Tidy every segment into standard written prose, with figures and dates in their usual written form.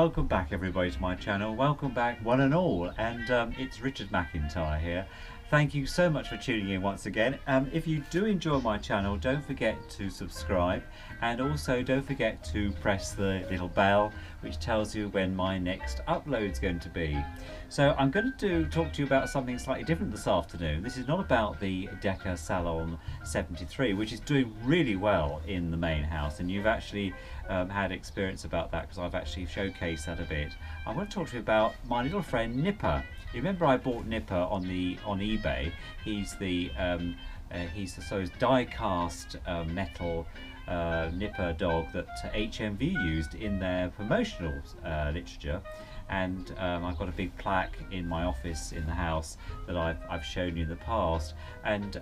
welcome back everybody to my channel. Welcome back one and all, and it's Richard Macintyre here. Thank you so much for tuning in once again. If you do enjoy my channel, don't forget to subscribe, and also don't forget to press the little bell which tells you when my next upload is going to be. So I'm going to talk to you about something slightly different this afternoon. This is not about the Decker Salon 73, which is doing really well in the main house, and you've actually had experience about that because I've actually showcased that a bit. I'm going to talk to you about my little friend Nipper. You remember I bought Nipper on eBay. He's the die-cast metal Nipper dog that HMV used in their promotional literature, and I've got a big plaque in my office in the house that I've shown you in the past. And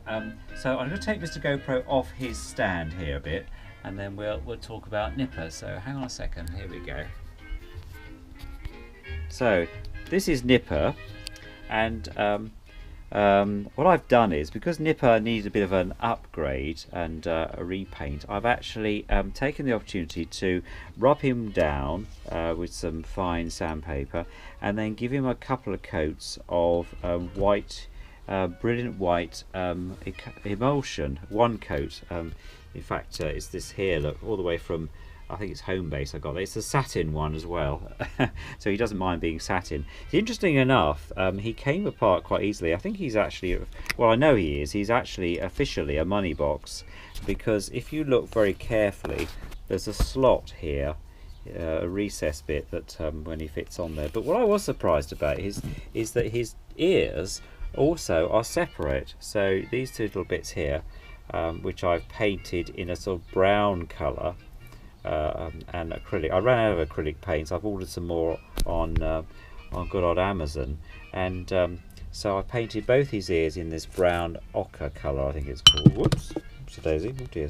so I'm going to take Mr. GoPro off his stand here a bit, and then we'll talk about Nipper. So hang on a second. Here we go. So this is Nipper. And what I've done is, because Nipper needs a bit of an upgrade and a repaint, I've actually taken the opportunity to rub him down with some fine sandpaper, and then give him a couple of coats of white, brilliant white emulsion. One coat, in fact, it's this here, look, all the way from, I think it's Home Base I got it. It's a satin one as well, so he doesn't mind being satin. Interesting enough, he came apart quite easily. I think he's actually, well, I know he is, he's actually officially a money box, because if you look very carefully, there's a slot here, a recess bit that when he fits on there. But what I was surprised about is that his ears also are separate. So these two little bits here, which I've painted in a sort of brown colour, and acrylic. I ran out of acrylic paints. I've ordered some more on good old Amazon, and so I painted both his ears in this brown ochre colour, I think it's called. Whoops, oopsie daisy, oh dear.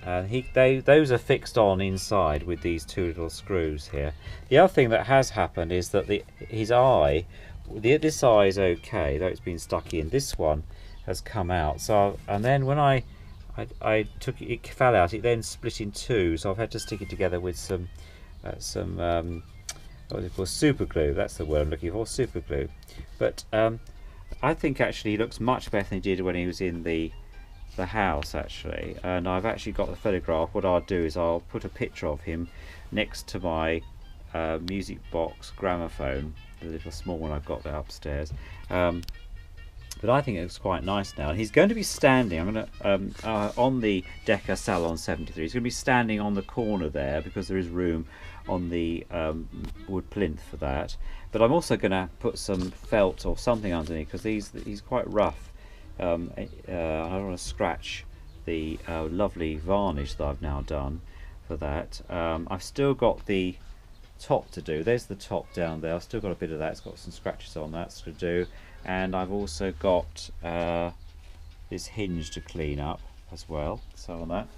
And those are fixed on inside with these two little screws here. The other thing that has happened is that his eye, this eye is okay, though it's been stuck in. This one has come out. So, and then when I took it, it fell out. It then split in two, so I've had to stick it together with some what is it called, super glue. That's the word I'm looking for, super glue. But I think actually he looks much better than he did when he was in the house actually. And I've actually got the photograph. What I'll do is I'll put a picture of him next to my music box gramophone, the little small one I've got there upstairs. But I think it looks quite nice now. And he's going to be standing, I'm going to on the Decker Salon 73. He's going to be standing on the corner there because there is room on the wood plinth for that. But I'm also going to put some felt or something underneath, because he's quite rough. I don't want to scratch the lovely varnish that I've now done for that. I've still got the top to do. There's the top down there. I've still got a bit of that. It's got some scratches on that to do. And I've also got this hinge to clean up as well, so on that.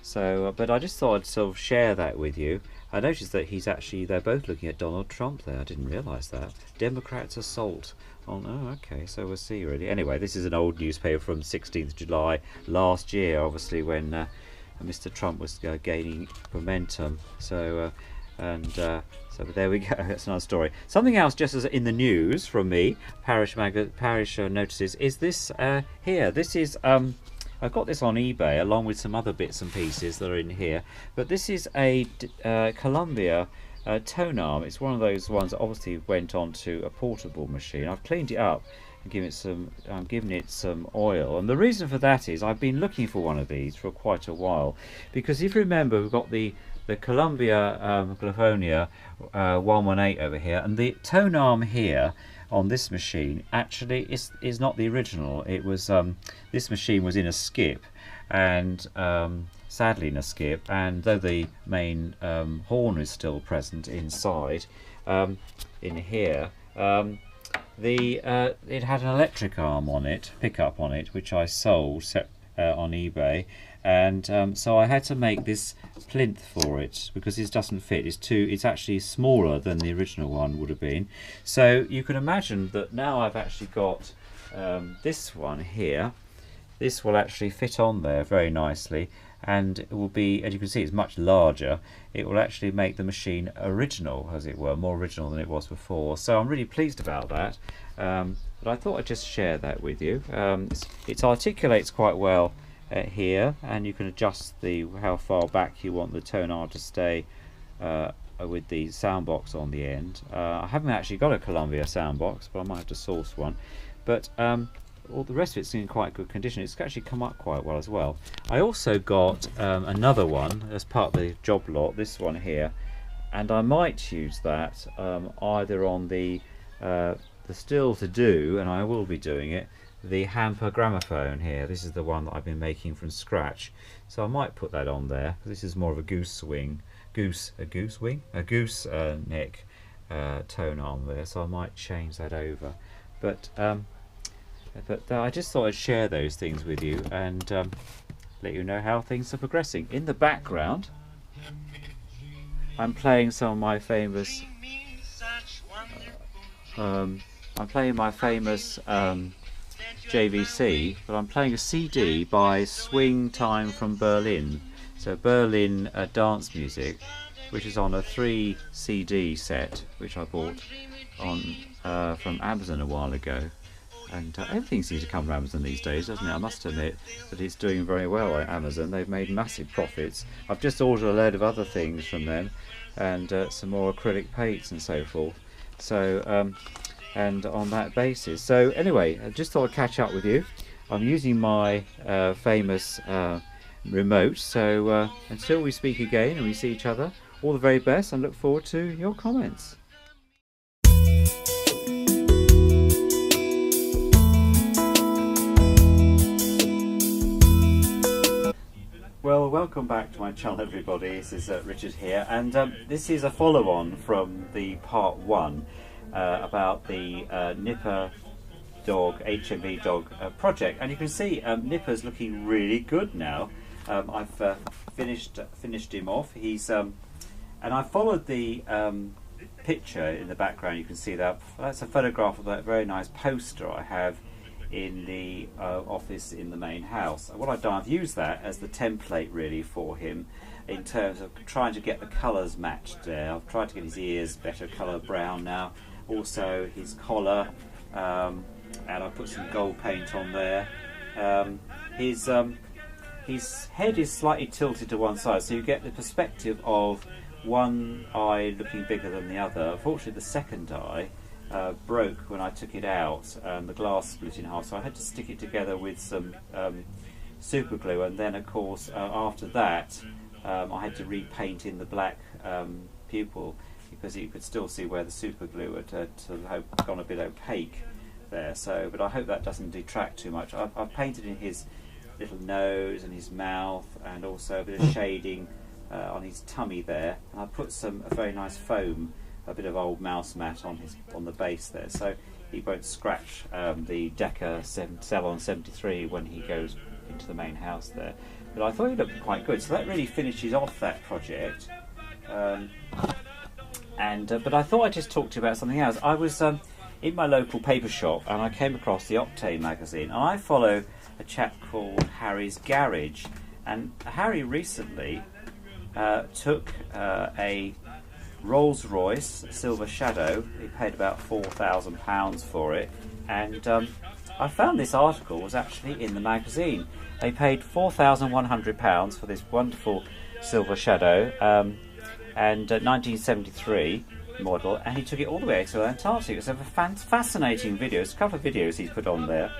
So but I just thought I'd sort of share that with you. I noticed that they're both looking at Donald Trump there. I didn't realise that. Democrats assault on, oh okay, so we'll see really. Anyway, this is an old newspaper from 16th July last year, obviously when Mr. Trump was gaining momentum. So so there we go. That's another story. Something else just as in the news from me, Parish notices, is this here. This is I got this on eBay along with some other bits and pieces that are in here. But this is a Columbia tone arm. It's one of those ones that obviously went onto a portable machine. I've cleaned it up and given it some oil. And the reason for that is I've been looking for one of these for quite a while, because if you remember, we've got the Columbia Glafonia 118 over here, and the tone arm here on this machine actually is not the original. It was this machine was in a skip, and sadly in a skip, and though the main horn is still present inside in here, it had an electric arm on it, pickup on it, which I sold on eBay. And so I had to make this plinth for it because this doesn't fit. It's actually smaller than the original one would have been. So you can imagine that now I've actually got this one here. This will actually fit on there very nicely, and it will be, as you can see, it's much larger. It will actually make the machine original, as it were, more original than it was before. So I'm really pleased about that. But I thought I'd just share that with you. It articulates quite well here, and you can adjust how far back you want the tonar to stay with the sound box on the end. I haven't actually got a Columbia sound box, but I might have to source one. But all the rest of it's in quite good condition. It's actually come up quite well as well. I also got another one as part of the job lot, this one here, and I might use that either on the still to do, and I will be doing it, the hamper gramophone here. This is the one that I've been making from scratch, so I might put that on there. This is more of a goose neck tone on there, so I might change that over. But I just thought I'd share those things with you and let you know how things are progressing. In the background, I'm playing some of my famous JVC, but I'm playing a CD by Swing Time from Berlin. So Berlin dance music, which is on a 3 CD set, which I bought on from Amazon a while ago. And everything seems to come from Amazon these days, doesn't it? I must admit that it's doing very well at Amazon. They've made massive profits. I've just ordered a load of other things from them, and some more acrylic paints and so forth. So and on that basis, so anyway, I just thought I'd catch up with you. I'm using my famous remote, so until we speak again and we see each other, all the very best, and look forward to your comments. Well, welcome back to my channel, everybody. This is Richard here, and this is a follow-on from the part 1 about the Nipper Dog, HMV Dog project. And you can see Nipper's looking really good now. I've finished him off. He's and I followed the picture in the background. You can see that's a photograph of that very nice poster I have in the office in the main house. And what I've done, I've used that as the template really for him in terms of trying to get the colours matched there. I've tried to get his ears better colour brown now, also his collar, and I put some gold paint on there. His head is slightly tilted to one side, so you get the perspective of one eye looking bigger than the other. Unfortunately, the second eye broke when I took it out, the glass split in half, so I had to stick it together with some super glue, and then of course after that I had to repaint in the black pupil, because you could still see where the super glue had gone a bit opaque there. So, but I hope that doesn't detract too much. I've painted in his little nose and his mouth, and also a bit of shading on his tummy there, and I put a very nice foam, a bit of old mouse mat on the base there, so he won't scratch the Decker Salon 73 when he goes into the main house there. But I thought he looked quite good, so that really finishes off that project. But I thought I'd just talk to you about something else. I was in my local paper shop, and I came across the Octane magazine, and I follow a chap called Harry's Garage, and Harry recently took a Rolls-Royce Silver Shadow. He paid about £4,000 for it, and I found this article was actually in the magazine. They paid £4,100 for this wonderful Silver Shadow, and 1973 model, and he took it all the way to Antarctica. It's a fascinating video. It's a couple of videos he's put on there,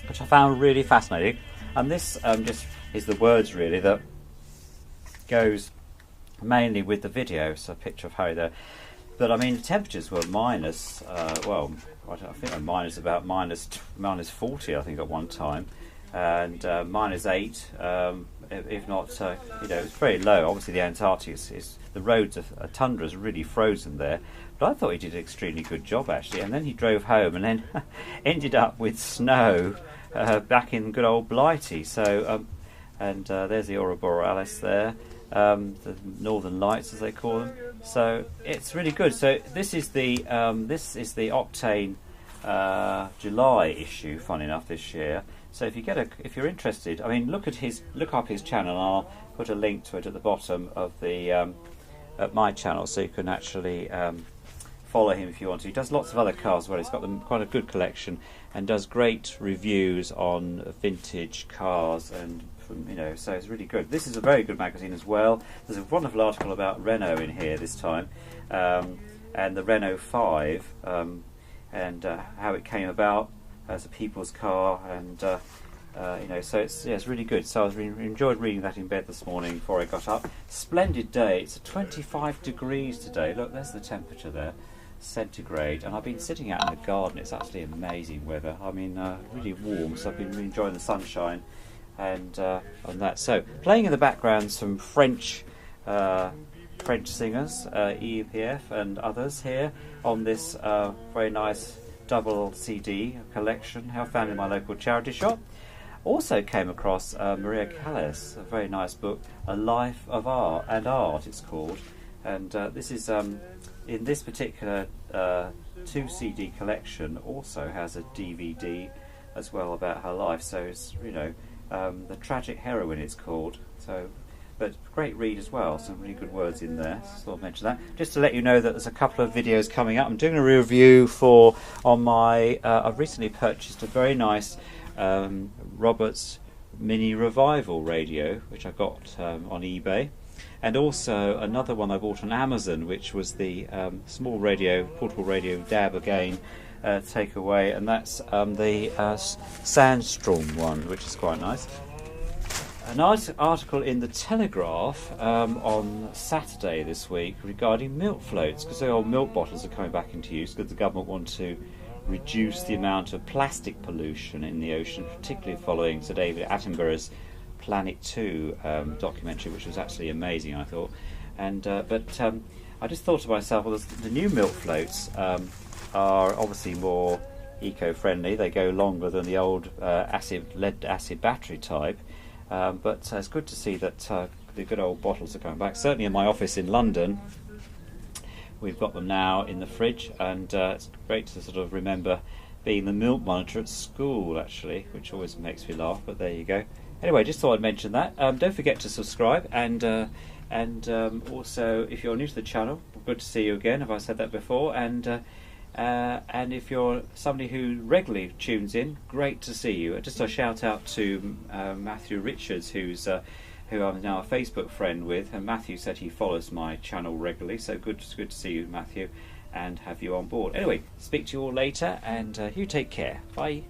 which I found really fascinating. And this just is the words really that goes mainly with the video. So a picture of Harry there. But I mean, the temperatures were minus, well, I think about minus 40, I think, at one time, and -8, if not, you know, it's very low. Obviously, the Antarctic is the roads are tundra is really frozen there. But I thought he did an extremely good job actually. And then he drove home, and then ended up with snow back in good old Blighty. So, there's the Aurora Borealis there. The Northern Lights, as they call them. So it's really good. So this is the Octane July issue, fun enough, this year. So if you're interested, I mean, look up his channel. And I'll put a link to it at the bottom of the at my channel, so you can actually follow him if you want to. He does lots of other cars as well. He's got quite a good collection and does great reviews on vintage cars, and so it's really good. This is a very good magazine as well. There's a wonderful article about Renault in here this time, and the Renault 5, and how it came about as a people's car, and so it's really good. So I enjoyed reading that in bed this morning before I got up. Splendid day. It's 25 degrees today. Look, there's the temperature there, centigrade, and I've been sitting out in the garden. It's actually amazing weather. I mean, really warm, so I've been really enjoying the sunshine and on that. So playing in the background some French singers, EPF and others here on this very nice double CD collection I found in my local charity shop. Also came across Maria Callas, a very nice book, A Life of Art and Art it's called, and this is in this particular 2 CD collection also has a DVD as well about her life. So it's The Tragic Heroine it's called. So, but great read as well, some really good words in there, so I'll mention that. Just to let you know that there's a couple of videos coming up. I'm doing a review on my, I've recently purchased a very nice Roberts Mini Revival radio, which I got on eBay, and also another one I bought on Amazon, which was the small radio, portable radio DAB again, takeaway, and that's the Sandstorm one, which is quite nice. A nice article in the Telegraph on Saturday this week regarding milk floats, because the old milk bottles are coming back into use because the government want to reduce the amount of plastic pollution in the ocean, particularly following Sir David Attenborough's Planet 2 documentary, which was actually amazing, I thought. And but I just thought to myself, well, the new milk floats are obviously more eco-friendly. They go longer than the old lead acid battery type. But it's good to see that the good old bottles are coming back. Certainly in my office in London, we've got them now in the fridge, and it's great to sort of remember being the milk monitor at school, actually, which always makes me laugh, but there you go. Anyway, just thought I'd mention that. Don't forget to subscribe, and also, if you're new to the channel, good to see you again, have I said that before, and if you're somebody who regularly tunes in, great to see you. Just a shout out to Matthew Richards, who I'm now a Facebook friend with, and Matthew said he follows my channel regularly, so good to see you, Matthew, and have you on board. Anyway, speak to you all later, and you take care. Bye.